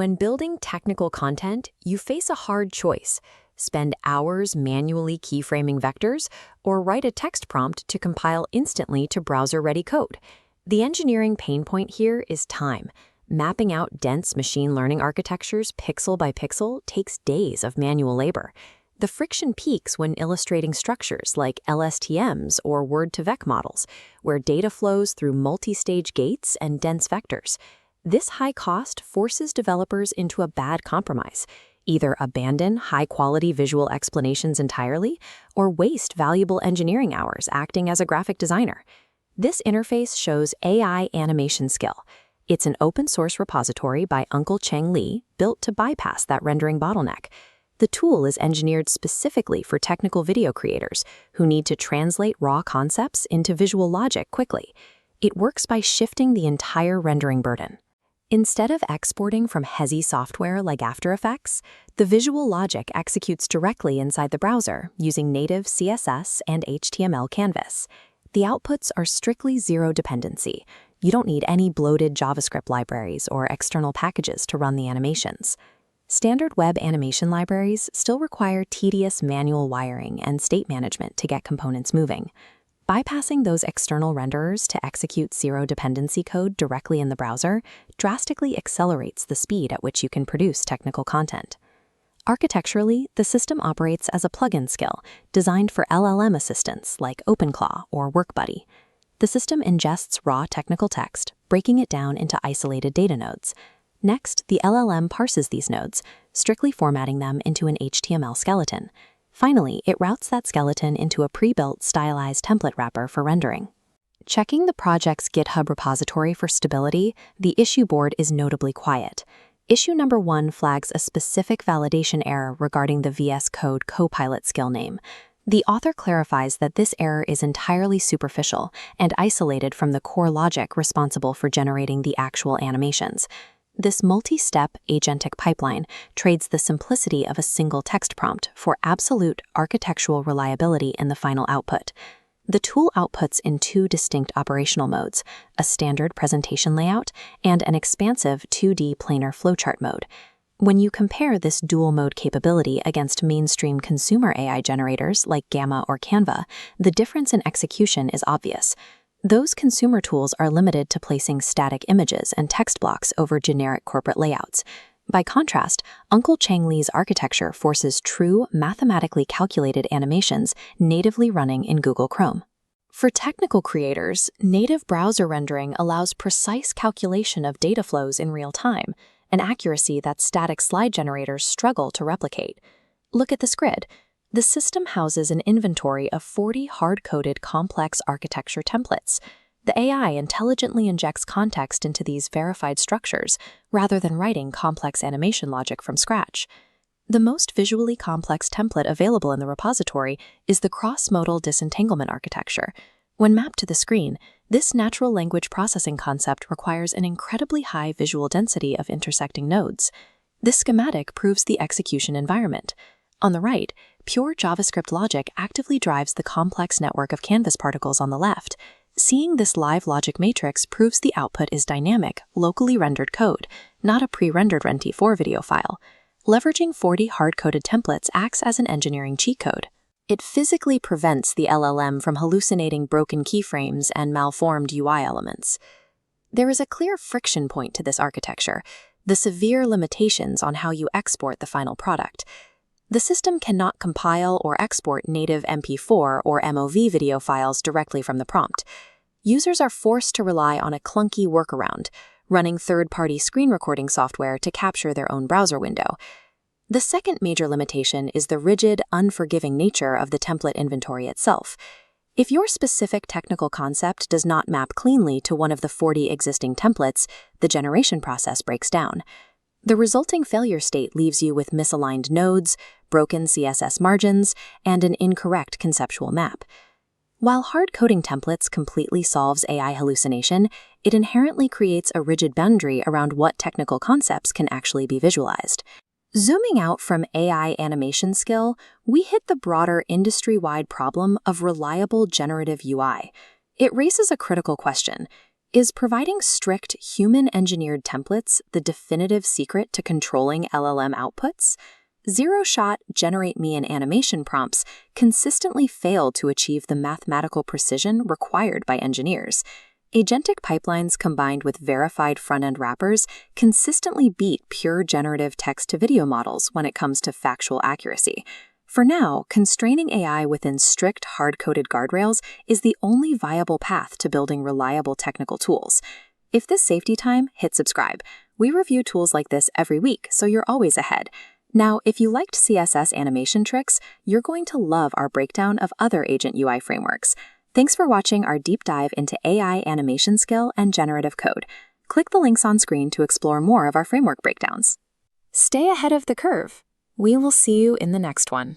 When building technical content, you face a hard choice. Spend hours manually keyframing vectors or write a text prompt to compile instantly to browser-ready code. The engineering pain point here is time. Mapping out dense machine learning architectures pixel by pixel takes days of manual labor. The friction peaks when illustrating structures like LSTMs or word-to-vec models, where data flows through multi-stage gates and dense vectors. This high cost forces developers into a bad compromise: either abandon high-quality visual explanations entirely or waste valuable engineering hours acting as a graphic designer. This interface shows AI Animation Skill. It's an open-source repository by Unclecheng-li built to bypass that rendering bottleneck. The tool is engineered specifically for technical video creators who need to translate raw concepts into visual logic quickly. It works by shifting the entire rendering burden. Instead of exporting from heavy software like AfterEffects, the visual logic executes directly inside the browser using native CSS and HTML canvas. The outputs are strictly zero-dependency. You don't need any bloated JavaScript libraries or external packages to run the animations. Standard web animation libraries still require tedious manual wiring and state management to get components moving. Bypassing those external renderers to execute zero-dependency code directly in the browser drastically accelerates the speed at which you can produce technical content. Architecturally, the system operates as a plugin skill designed for LLM assistants like OpenClaw or Workbuddy. The system ingests raw technical text, breaking it down into isolated data nodes. Next, the LLM parses these nodes, strictly formatting them into an HTML skeleton. Finally, it routes that skeleton into a pre-built stylized template wrapper for rendering. Checking the project's GitHub repository for stability, the issue board is notably quiet. Issue number 1 flags a specific validation error regarding the VS Code Copilot skill name. The author clarifies that this error is entirely superficial and isolated from the core logic responsible for generating the actual animations. This multi-step agentic pipeline trades the simplicity of a single text prompt for absolute architectural reliability in the final output. The tool outputs in 2 distinct operational modes: a standard presentation layout and an expansive 2D planar flowchart mode. When you compare this dual-mode capability against mainstream consumer AI generators like Gamma or Canva, the difference in execution is obvious. Those consumer tools are limited to placing static images and text blocks over generic corporate layouts. By contrast, Unclecheng-li's architecture forces true, mathematically calculated animations natively running in Google Chrome. For technical creators, native browser rendering allows precise calculation of data flows in real time, an accuracy that static slide generators struggle to replicate. Look at this grid. The system houses an inventory of 40 hard-coded complex architecture templates. The AI intelligently injects context into these verified structures rather than writing complex animation logic from scratch. The most visually complex template available in the repository is the cross-modal disentanglement architecture. When mapped to the screen, this natural language processing concept requires an incredibly high visual density of intersecting nodes. This schematic proves the execution environment. On the right, pure JavaScript logic actively drives the complex network of canvas particles on the left. Seeing this live logic matrix proves the output is dynamic, locally rendered code, not a pre-rendered RENT4 video file. Leveraging 40 hard-coded templates acts as an engineering cheat code. It physically prevents the LLM from hallucinating broken keyframes and malformed UI elements. There is a clear friction point to this architecture: the severe limitations on how you export the final product. The system cannot compile or export native MP4 or MOV video files directly from the prompt. Users are forced to rely on a clunky workaround, running third-party screen recording software to capture their own browser window. The second major limitation is the rigid, unforgiving nature of the template inventory itself. If your specific technical concept does not map cleanly to one of the 40 existing templates, the generation process breaks down. The resulting failure state leaves you with misaligned nodes, broken CSS margins, and an incorrect conceptual map. While hard-coding templates completely solves AI hallucination, it inherently creates a rigid boundary around what technical concepts can actually be visualized. Zooming out from AI animation skill, we hit the broader industry-wide problem of reliable generative UI. It raises a critical question. Is providing strict human-engineered templates the definitive secret to controlling LLM outputs? Zero-shot generate me an animation prompts consistently fail to achieve the mathematical precision required by engineers. Agentic pipelines combined with verified front-end wrappers consistently beat pure generative text-to-video models when it comes to factual accuracy. For now, constraining AI within strict hard-coded guardrails is the only viable path to building reliable technical tools. If this saved you time, hit subscribe. We review tools like this every week, so you're always ahead. Now, if you liked CSS animation tricks, you're going to love our breakdown of other Agent UI frameworks. Thanks for watching our deep dive into AI animation skill and generative code. Click the links on screen to explore more of our framework breakdowns. Stay ahead of the curve. We will see you in the next one.